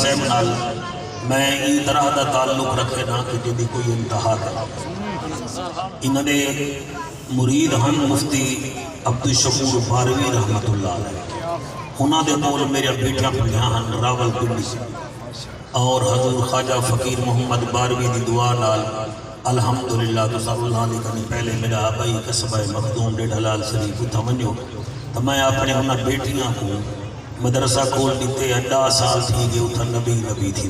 صاحب نال میں اس طرح دا تعلق رکھے نا کہ جدی کوئی انتہا کرے. انہاں دے مرید ہن مفتی عبدالشکور باروی رحمت اللہ علیہ. انہاں دے کول میرے بیٹیاں پڑھیاں ہن راول پنڈی اور حضور خواجہ فقیر محمد باروی دی دعا نال الحمدللہ تو سب اللہ نے کہنے پہلے میرا آبائی قصبہ مخدوم ڈیڑھ حلال شریف اتھا منجو تو میں اپنے انہاں بیٹیاں کو مدرسہ کھول دیتے 10 سال تھی گئے اتھا نبی تھی.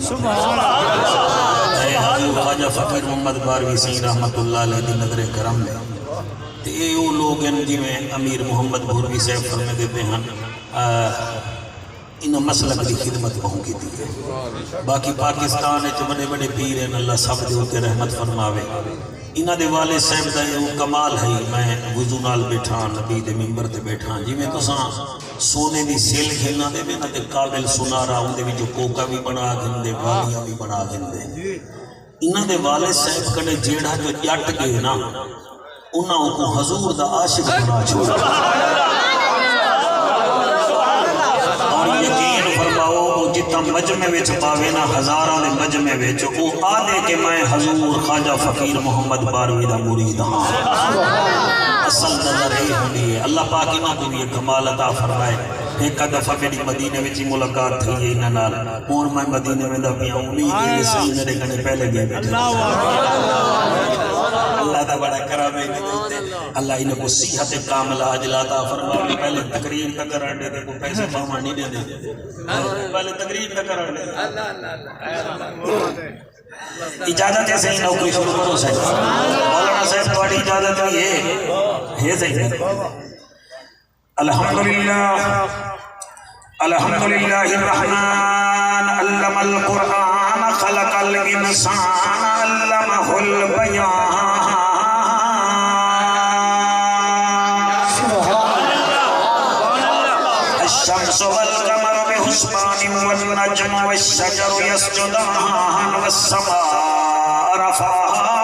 اے حضور خواجہ فقیر محمد باروی سی رحمت اللہ علیہ دی نظر کرم لے تے اے وہ لوگ ہیں جی میں امیر محمد بھوروی صاحب فرمے دیتے ہیں انہوں مسلک دی خدمت بہوں کی دی ہے. باقی پاکستان ہے جو بڑے بڑے پیر ہیں اللہ سب دے ہوتے رحمت فرماوے. انہوں دے والے صاحب دا یہ کمال ہے. میں وضو نال بیٹھا نبی دے ممبر تے بیٹھا جی میں تو سونے دی سیل کھیلنا دے میں تے قابل سنارا ہوں دے بھی جو کوکا بھی بنا گھندے والیاں بھی بنا گھندے. انہوں دے والے صاحب کنے جیڑا جو جٹ گئے نا انہوں کو حضور دا عاشق بنا چھوڑا. یقین فرماؤ جتا مجمع وچ پاوے نا ہزاراں دے مجمع وچ او آدھے کہ میں حضور خواجہ فقیر محمد باروی دا مرید ہاں. اصل نظر یہ ہوندی ہے. اللہ پاک انہاں کو بھی کمال عطا فرمائے. ایک دفعہ میری مدینے وچ ملاقات تھی انہاں نال اور میں مدینے میں دا پیا امید ہے صحیح میرے کنے پہلے گئے بیٹھے. اللہ دا بڑا کرم ہے. اللہ انہیں کو صحت کاملہ عاجلہ عطا فرمائے. پہلے تقریر تک کرنے دے کو پیسے پاما نہیں دے دے پہلے تقریر تک کرنے دے. اجازت ہے صحیح نوکری شروع کرو صحیح. مولانا صاحب تمہاری اجازت ہوئی ہے صحیح. الحمدللہ الحمدللہ الرحمن علم القرآن خلق الانسان علمہ البیان الشمس والقمر بحسبان والنجم والشجر يسجدان والسماء رفعها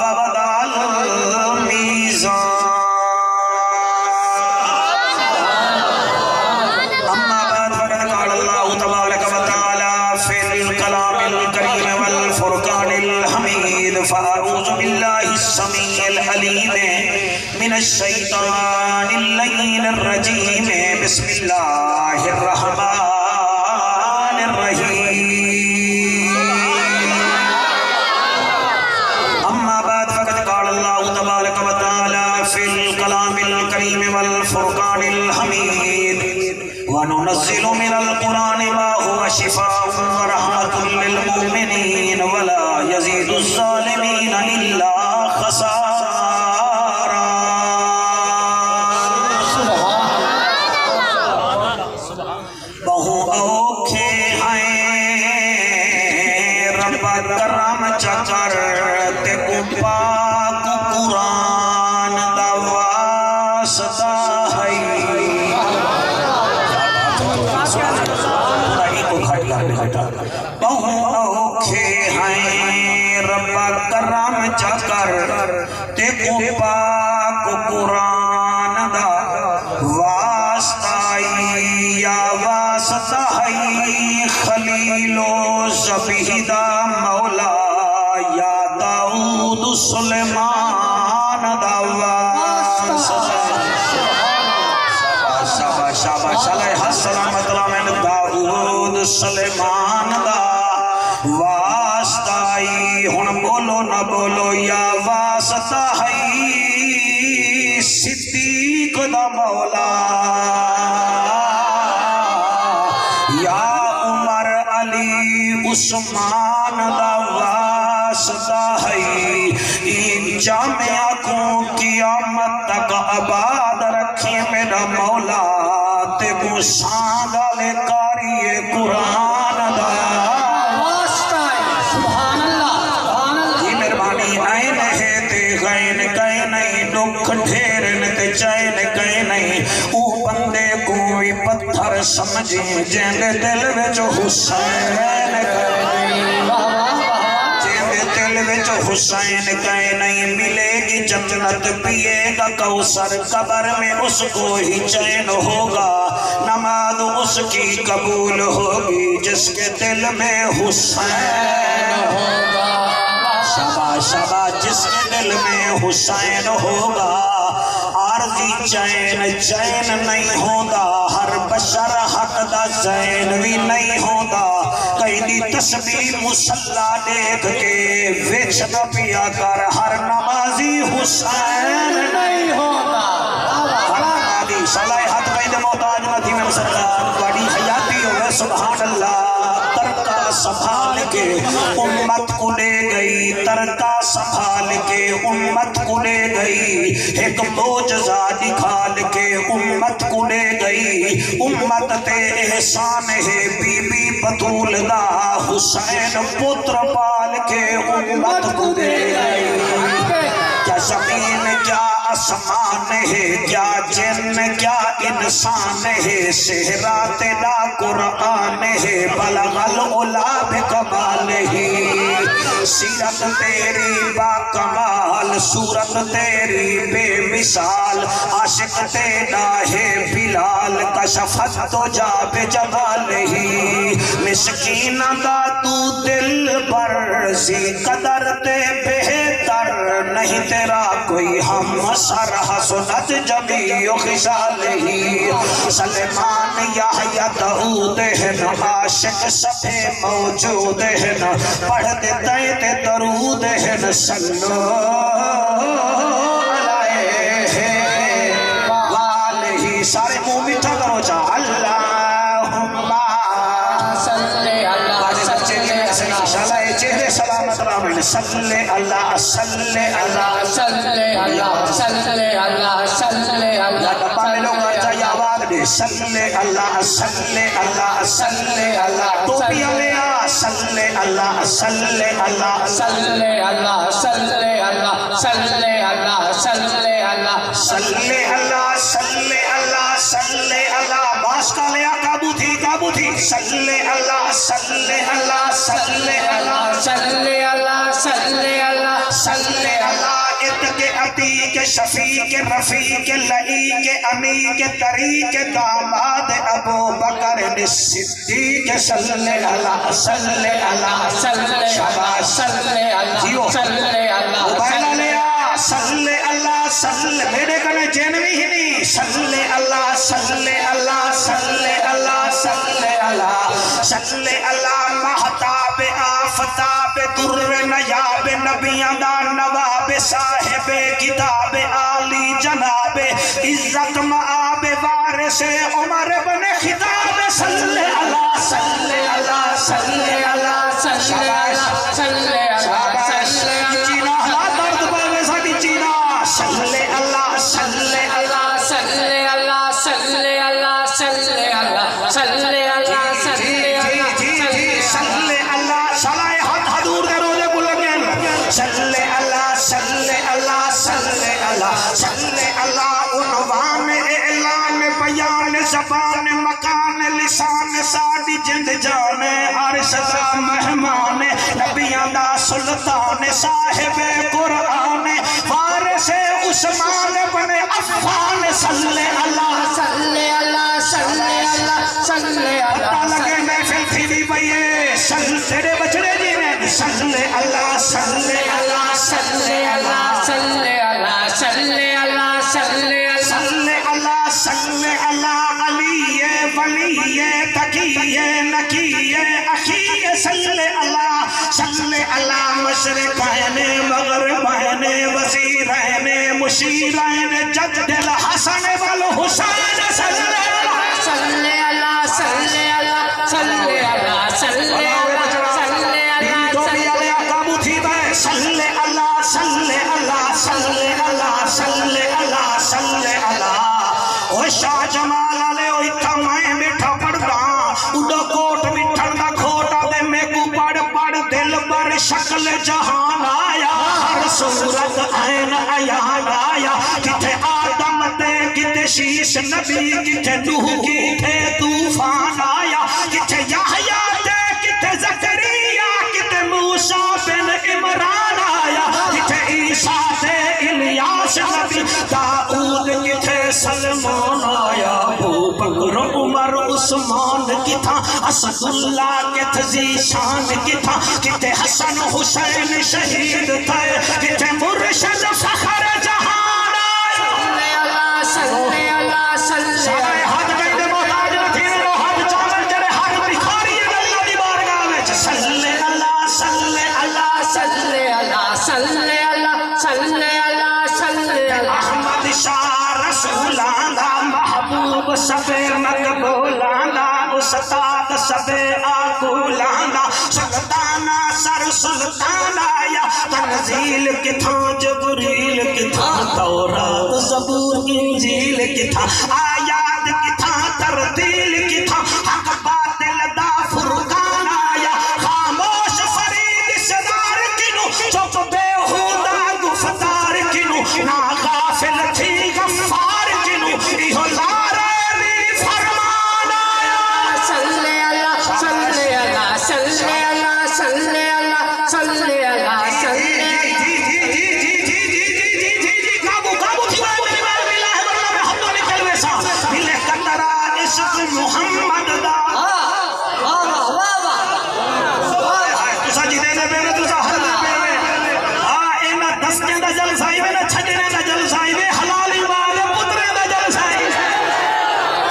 ووضع الميزان. أما بعد فقد قال الله تبارك وتعالى في الكلام الكريم والفرقان الحميد فأعوذ بالله السميع العليم من الشيطان اللعين الرجيم بسم الله الرحمن الرحيم. أما بعد فقد قال الله تبارك وتعالى في الكلام الكريم والفرقان الحميد وننزل من القرآن ما هو شفاء ورحمة للمؤمنين ولا يزيد الظالمين إلا خسارا. کرم چکر تے کو پاک قرآن دا واسطہ ہے. بہو اوکھے ہیں رب کرم چکر تے کو پاک قرآن دا واسطہ یا واسطہ ہے. خلیل و ذبیح دا مولا یا داؤد سلیمان دا واسطہ. شاباش علیہ السلام من داؤد سلیمان دا واسطہ. ہن بولو نہ بولو یا واسطہ ہے صدیق دا مولا یا عمر علی عثمان دا واسطہ ہے. ان جامعہ کو قیامت تک آباد رکھے میرا مولا تے کو سانگالے کاری قرآن دا واسطہ ہے. سبحان اللہ سبحان اللہ. یہ مہربانی آئین ہے تے غین کہیں نہیں دکھ ڈھیرن تے چین کہیں نہیں. او بندے کو بھی پتھر سمجھیں جیندے دل وچ حسین کہیں نہیں. جیندے دل دل وچ حسین کہے نہیں ملے گی جنت پیے گا کوثر قبر میں اس کو ہی چین ہوگا نماز اس کی قبول ہوگی جس کے دل میں حسین ہوگا شاباش شاباش جس کے دل میں حسین ہوگا عارضی چین نہیں ہوگا ہر بشر حق دا زین بھی نہیں ہوگا کئی دی تسبیح مصلا دیکھ کے وچ نہ پیا کر ہر نمازی حسین نہیں ہوگا ہر نمازی صلاحت قید محتاج نتھی میں مسلمان بڑی حیاتی ہوئے سبحان اللہ ترکہ سنبھال کے امت کو لے گئی ترکہ سنبھال کے امت کو لے گئی ایک معجزہ دکھال کے امت کو لے گئی امت تے احسان ہے بی بی بطول دا حسین پتر پال کے امت کو لے گئی کیا زمین کیا آسمان ہے کیا جن کیا انسان ہے صحرا تیرا قرآن ہے بلغ العلا بکمال ہی سیرت تیری با کمال صورت تیری بے مثال عاشق تیرا ہے بلال کشفت تو جا بے جمال ہی مسکین دا تو دل پر زی قدر تے بہتر نہیں تیرا کوئی ہم سر حسنت جمیع خصال ہی سلمان یحییٰ داؤد ہیں عاشق سبھی موجود ہیں پڑھ دیتے تے درود ہیں صلو علیہ وآلہ سارے منہ میٹھا کرو چاہ اللہم صلی اللہ چہرے سلامت رامن صلی اللہ صلی اللہ صلی اللہ صلی اللہ صلی اللہ ڈبا میں لوگ آجا یا آواز دے صلی اللہ صلی اللہ صلی اللہ ٹوپی علیہ صلی اللہ صلی اللہ صلی اللہ صلی اللہ صلی اللہ صلی اللہ صلی اللہ صلی اللہ صلی اللہ باس کا لیا قابو تھی صلی اللہ صلی اللہ صلی اللہ صلی اللہ صلی اللہ صلی اللہ کے عتیق شفیق رفیق لعیق امیق طریق داماد ابو بکر صدیق صلی اللہ صلی اللہ صلی شباش صلی اللہ صلی اللہ موبائل لیا صلی اللہ صلی میرے کنے جنوی ہی نہیں صلی اللہ صلی اللہ صلی اللہ صلی اللہ صلی اللہ محتاب آفتاب در نیاب نبیان دا نواب صاحب کتاب عالی جناب عزت معاب وارث عمر بن خطاب صلی اللہ صلی اللہ صلی اللہ صلی اللہ صلی اللہ چینا ہلا درد باوے ساڑی چینا صلی اللہ صلی اللہ صلی اللہ صلی اللہ صلی اللہ صلی اللہ صلی اللہ صلی حدور دے روزے بلگن صلی اللہ صلی اللہ صلی اللہ صلی اللہ عنوان اعلان بیان زبان مکان لسان ساڑی جند جان عرش دا مہمان نبیان دا سلطان صاحب قرآن وارث عثمان بن عفان صلی اللہ صلی اللہ صلی اللہ صلی اللہ لگے محفل تھی بھی بھئیے تیرے بچڑے جی میں صلی اللہ صلی اللہ صلی اللہ صلی اللہ صلی اللہ صلی اللہ صلی اللہ علی ولی تقی نقی اخی صلی اللہ مشرقین مغربین وزیرین مشیرین جد الحسن والحسین صلی اللہ صلی اللہ صلی اللہ صلی اللہ صلی اللہ صلی اللہ صلی اللہ صلی اللہ صلی اللہ صلی اللہ صلی اللہ او شاہ جمال علیہ او اتھا میں بیٹھا پڑھتا اڈو کوٹ بٹھن دا کھوٹا دے میں کو پڑھ دل پر شکل جہان آیا ہر صورت عین عیان آیا کتے آدم تے کتے شیش نبی کتے نوح کتے طوفان آیا کتے یحییٰ تے کتے زکریا کتے موسیٰ بن عمران عثمان کی تھا اسد اللہ کے تھزی شان کی تھا کتے حسن حسین شہید تھے کتے مرشد فخر جہان صلی اللہ سارے ہاتھ گئے محتاج نتھین رو ہاتھ چاول جڑے ہاتھ بکھاری اللہ دی بارگاہ وچ صلی اللہ صلی اللہ صلی اللہ صلی اللہ صلی اللہ صلی اللہ احمد شاہ رسولان دا محبوب سب مقبولان دا استاد سب آقولان دا سلطانہ سر سلطان آیا تنزیل کتھا جبریل کتھا تورات زبور انجیل کتھا آیات کتھا ترتیل کتھا حق باطل دا فرقان آیا خاموش فرید صدار کنو چپ بےہودہ گفتار کنو نا غافل تھی غفار کنو ایہو لارے فرمان آیا صلی اللہ صلی اللہ صلی اللہ صلی اللہ صلی اللہ صلی محمد دا تسا جی دینے پہ تسا ہر دے پہ اینا دسکیں دا جلسائی میں نا چھجنے دا جلسائی میں حلالی والے پترے دا جلسائی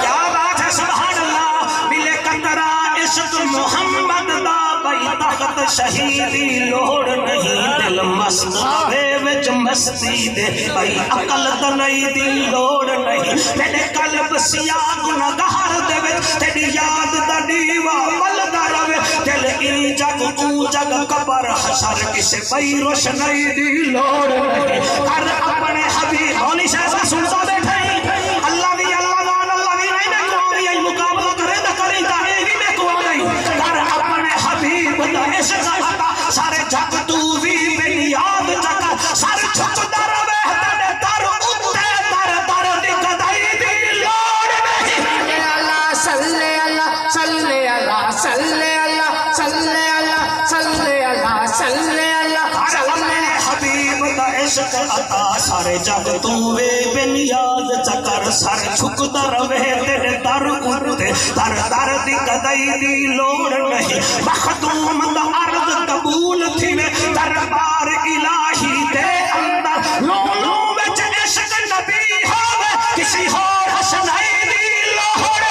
کیا بات ہے سبحان اللہ ملے قطرہ عشق محمد دا بھائی طاقت شہیدی لوڑ نہیں دل مست بے وچ مستی دے بھائی عقل دنائی دی لوڑ نہیں تیرے قلب سیاہ گناہگار دے وچ تیری یاد دا دیوا ملدا رہے دل ای جگ او جگ قبر حشر کسے بھائی روشنائی دی لوڑ نہیں ہر اپنے حبیب ہونی شہزہ سنتا بیٹھے اللہ دی نہیں کوئی ای مقابلہ کرے دا کریں دا ایوی میں کوئی ہر اپنے حبیب دا عشق عطا سارے جگ تو بھی بن یاد جگہ سارے چھپ در بہتر در اتے در در دکھدائی دی لوڑ نہیں صلی اللہ صلی اللہ صلی اللہ صلی اللہ صلی اللہ صلی اللہ صلی حبیب دا عشق عطا سارے جگ تو وے بن یاد چکر سارے چھک در بہتر در اتے در در دکھدائی دی لوڑ نہیں مخدوم دا عرض قبول تھی میں دربار الہی دے اندر لولو وچ عشق نبی ہوئے کسی اور حسنائی دی لوڑ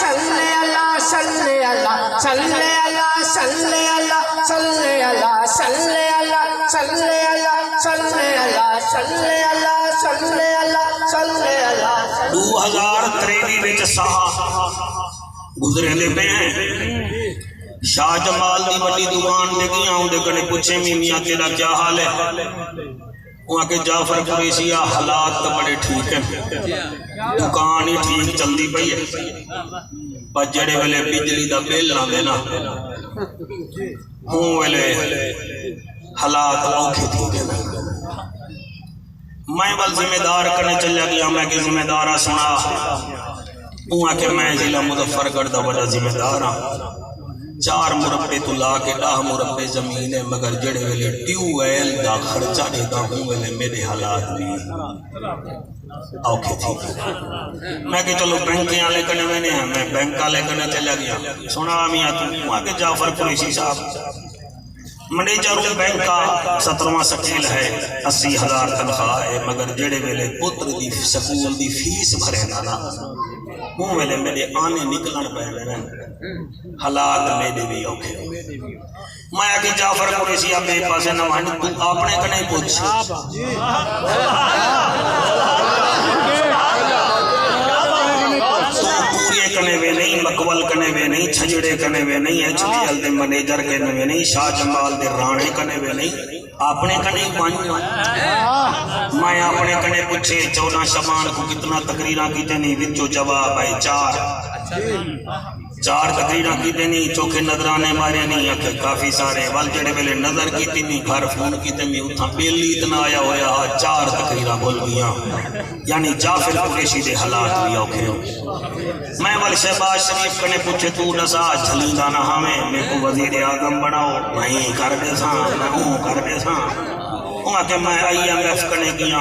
صلی اللہ صلی اللہ صلی اللہ صلی اللہ صلی اللہ صلی اللہ صلی اللہ صلی اللہ صلی اللہ صلی اللہ صلی اللہ 2023 وچ ساہ گزرے لے پہ ہیں شاہ جمال دی بڑی دکان دے گیا ہوں دے کنے پوچھے میاں تیرا کیا حال ہے وہاں کے جعفر قریشی حالات تو بڑے ٹھیک ہیں دکان ہی ٹھیک چلدی پئی ہے پر جڑے ویلے بجلی دا بل نہ دینا ہوں ویلے حالات اوکھے ٹھیک ہے میں بل ذمہ دار کرنے چلیا گیا میں کہ ذمہ دارہ سنا وہاں کہ میں ضلع مظفر گڑھ دا بڑا ذمہ دار ہاں 4 مربع تو لا کے 10 مربع زمین ہے مگر جڑے ویلے ٹیو ایل دا خرچہ دیتا ہوں ویلے میرے حالات بھی اوکے تھی میں کہ چلو بینک آلے کنے میں نے میں بینک آلے کنے چلا گیا سنا میاں تو وہاں کے جعفر قریشی صاحب منیجر بینک کا 17واں سکیل ہے 80,000 تنخواہ ہے مگر جڑے ویلے پتر دی سکول دی فیس بھرے نا وہ ویلے میرے آنے نکلن پہ میرے حالات میرے بھی اوکھے میں آگے جعفر قریشی آپ میرے پاسے نوانی تو اپنے کنے پوچھ کنے وے نہیں مقبل کنے وے نہیں چھجڑے کنے وے نہیں ایچ ڈی ایل دے منیجر کنے وے نہیں شاہ جمال دے رانے کنے وے نہیں اپنے کنے پانی میں اپنے کنے پوچھے 14 شبان کو کتنا تقریرہ کیتے نہیں وچو جواب ہے 4 تقریرہ کیتے نہیں چوکھے نظرانے مارے نہیں اکھے کافی سارے وال جڑے ویلے نظر کیتے نہیں گھر فون کیتے نہیں اتھا بیلی اتنا آیا ہویا 4 تقریرہ بول گیا یعنی جعفر قریشی دے حالات بھی اوکھے ہو میں وال شہباز شریف کنے پوچھے تو نسا جھلی دانا ہمیں میں کو وزیر اعظم بناؤ نہیں کر دے ساں میں ہوں کر دے ساں وہاں کہ میں IMF کنے گیا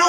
9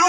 9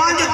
5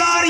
4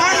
5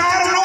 4 9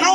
9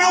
9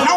9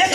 1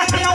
8 9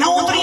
9 3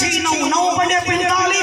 6 9 9 5 45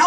9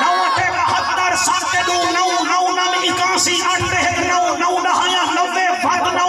9 8 72 7 2 9 9 9 81 8 9 9 10 90 9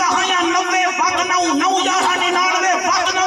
10 90 9 9 11 99 9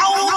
9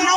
9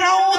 9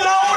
9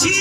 6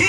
6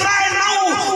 3 9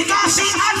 81 8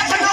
1 9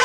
9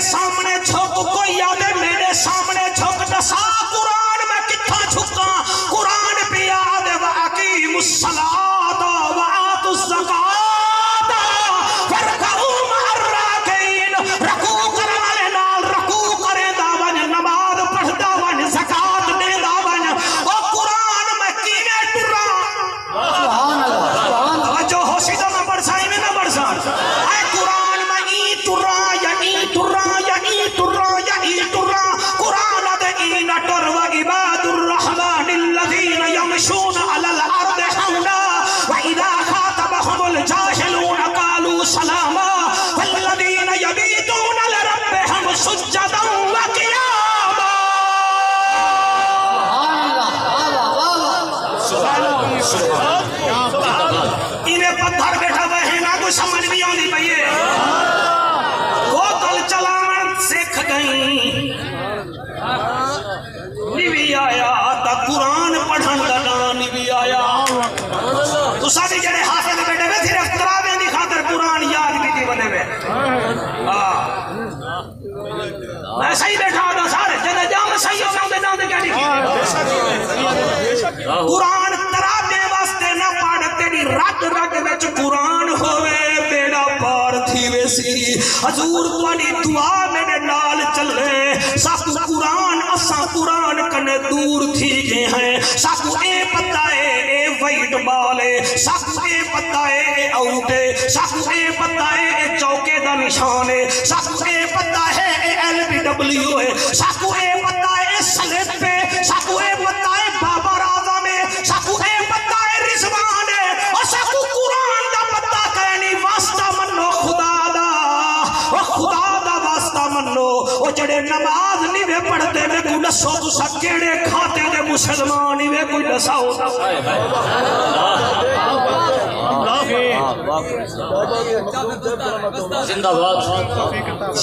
میرے سامنے جھک کوئی آدھے میرے سامنے جھک دسا قرآن میں کتھا جھکا قرآن پہ آدھے وَأَقِيمُ الصَّلَاةَ وَآتُوا الزَّكَاةَ وَارْكَعُوا مَعَ الرَّاكِعِينَ رکوع کرنے والے نال رکوع کرے دا ون نماز پڑھدا ون زکات دے دا ون او قرآن میں کیویں ٹرا سبحان اللہ توجہ ہو سی تو میں پڑھسا میں نہ پڑھسا اے قرآن میں ای ٹرا یا ای ٹرا یا ای ٹرا یا ای ٹرا قرآن دے ای نہ ٹر و عباد الرحمن الذین یمشون علی الارض حونا وَإِذَا خَاطَبَهُمُ الْجَاهِلُونَ قَالُوا سَلَامًا وَالَّذِينَ يَبِيتُونَ لِرَبِّهِمْ سُجَّدًا وَقِيَامًا انہیں پتھر بیٹھا ہوئے ہیں نہ کوئی سمجھ بھی آنی پئیے بوتل چلان سکھ گئی نہیں آیا تا قرآن پڑھن دا نہیں بھی آیا تو ساتھی جڑے حافظ بیٹھے ہوئے صرف تراویح دی خاطر قرآن یاد کی تھی بنے ہوئے میں صحیح بیٹھا ہوتا سارے جنہیں جام صحیح ہوتا ہوں دینا دے کیا نہیں قرآن تراویح واسطے نہ پڑھ تیری رگ رگ وچ قرآن ہوئے بیڑا پار تھی ویسی حضور تواڈی دعا میرے نال چلے ساکو قرآن اساں قرآن کنے دور تھی گئے ہیں ساکو اے پتہ اے وائٹ بال ہے ساکو اے پتہ اے آؤٹ ہے ساکو اے پتہ اے چوکے دا نشان ہے ساکو اے پتہ ہے LBW ہے ساکو اے پتہ ہے سلپ پہ ساکو اے پتہ ہے بابر اعظم ہے ساکو اے پتہ ہے رضوان ہے اور ساکو قرآن دا پتہ کہنی واسطہ منو خدا دا اور خدا دا واسطہ منو اور جڑے نماز نہیں وے پڑھتے وے کوئی دسو تو سکیڑے کھاتے دے مسلمان نہیں وے کوئی دساؤ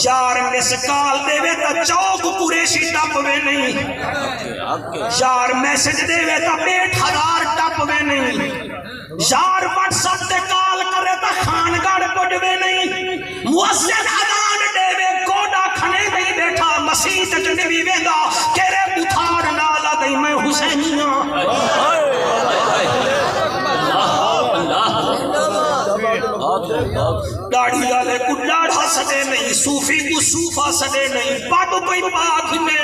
یار مسکال دے وے تا چوک قریشی ٹپ وے نہیں یار میسج دے وے تا 6000 ٹپ وے نہیں یار واٹس اپ تے کال کرے تا خانگڑ پڑ وے نہیں مؤذن اذان دے وے کوڈا کھنے نہیں بیٹھا مسیح تک نہیں ویندا کیرے بخار نالا دئی میں حسینیاں داڑھی والے کو ڈاڑھا سدے نہیں صوفی کو صوفہ سدے نہیں پاٹ کوئی پاک میں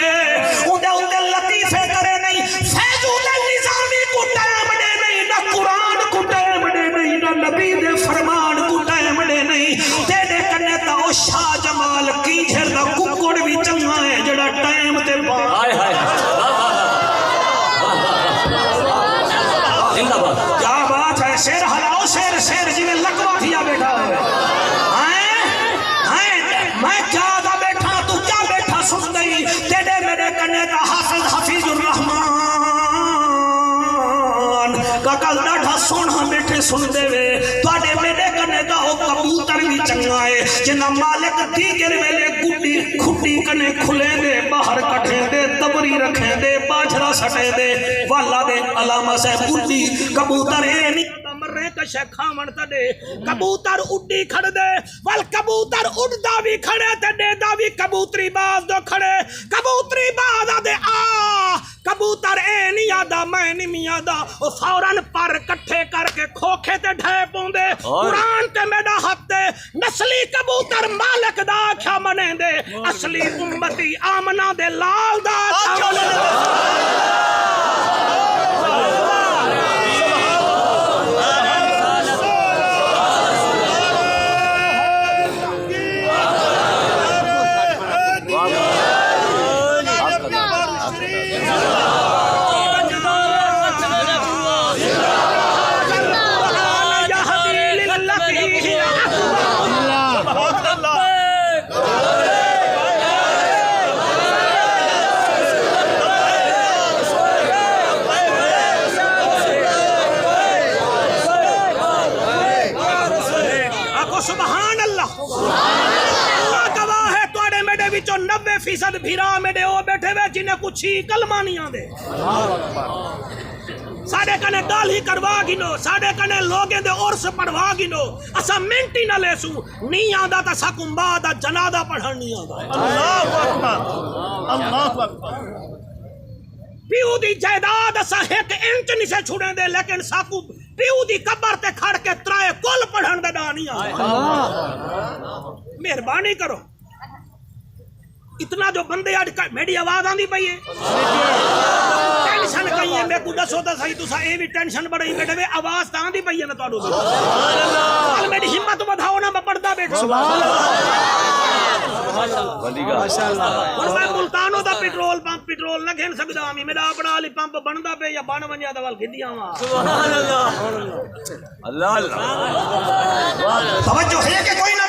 اندے لطیفے کرے نہیں فیضول نظامی کو ٹائم دے نہیں نہ قرآن کو ٹائم دے نہیں نہ نبی دے فرمان کو ٹائم دے نہیں تیرے کنے تا او شاہ جمال کی جھر دا ککڑ بھی چنگا ہے جڑا ٹائم تے پا کیا بات ہے شیر ہلاؤ شیر شیر جی میں لکوا دیا بیٹھا ہے میں کیا دا بیٹھا تو کیا بیٹھا سن گئی تیرے میرے کنے دا حافظ حفیظ الرحمن کا کل ڈاٹھا سونا بیٹھے سن دے وے توڑے میرے کنے دا ہو کبوتر بھی چنگا ہے جنہ مالک دیگر ویلے گھٹی کھٹی کنے کھلے دے باہر کٹھے دے تبری رکھیں دے باجرہ سٹے دے والا دے علامہ سے گھٹی کبوتر ہے نہیں مرے کشے کھامن تڑے کبوتر اڈی کھڑ دے وال کبوتر اڈدا بھی کھڑے تے دے دا بھی کبوتری باز دو کھڑے کبوتری باز دے کبوتر اے نہیں آدھا میں نہیں میادا او فوراں پر کٹھے کر کے کھوکھے تے ڈھے پوندے قرآن تے میڈا حق دے نسلی کبوتر مالک دا کیا منے دے اصلی امتی آمنہ دے لال دا کیا منے دے جو 90% بھیرا میڈے او بیٹھے ہوئے جنہیں کچھ ہی کلمہ نہیں آن دے ساڑے کنے گال ہی کروا گنو ساڑے کنے لوگیں دے عرس پڑھوا گنو اسا منٹی نہ لے سو نہیں آندا تا ساکم بعد جنازہ پڑھن نہیں آندا اللہ اکبر اللہ اکبر پیو دی جائیداد اسا ایک انچ نہیں سے چھوڑیں دے لیکن ساکو پیو دی قبر تے کھڑ کے ترائے کل پڑھن دے دا نہیں آندا مہربانی کرو اتنا جو بندے آج میری آواز آندی پئی ہے ٹینشن کہیں ہے میں کو دسو تا صحیح تسا اے بھی ٹینشن بڑی بیٹھے وے آواز تا آندی پئی ہے نا تواڈو سبحان اللہ میری ہمت بدھاؤ نا میں پڑھدا بیٹھا سبحان اللہ ہن میں ملتانوں دا پیٹرول نہ گھن سکدا میں میرا اپنا علی پمپ بندا پے یا بن ونجا دا ول گدیاں وا سبحان اللہ اللہ اللہ توجہ ہے کہ کوئی نہ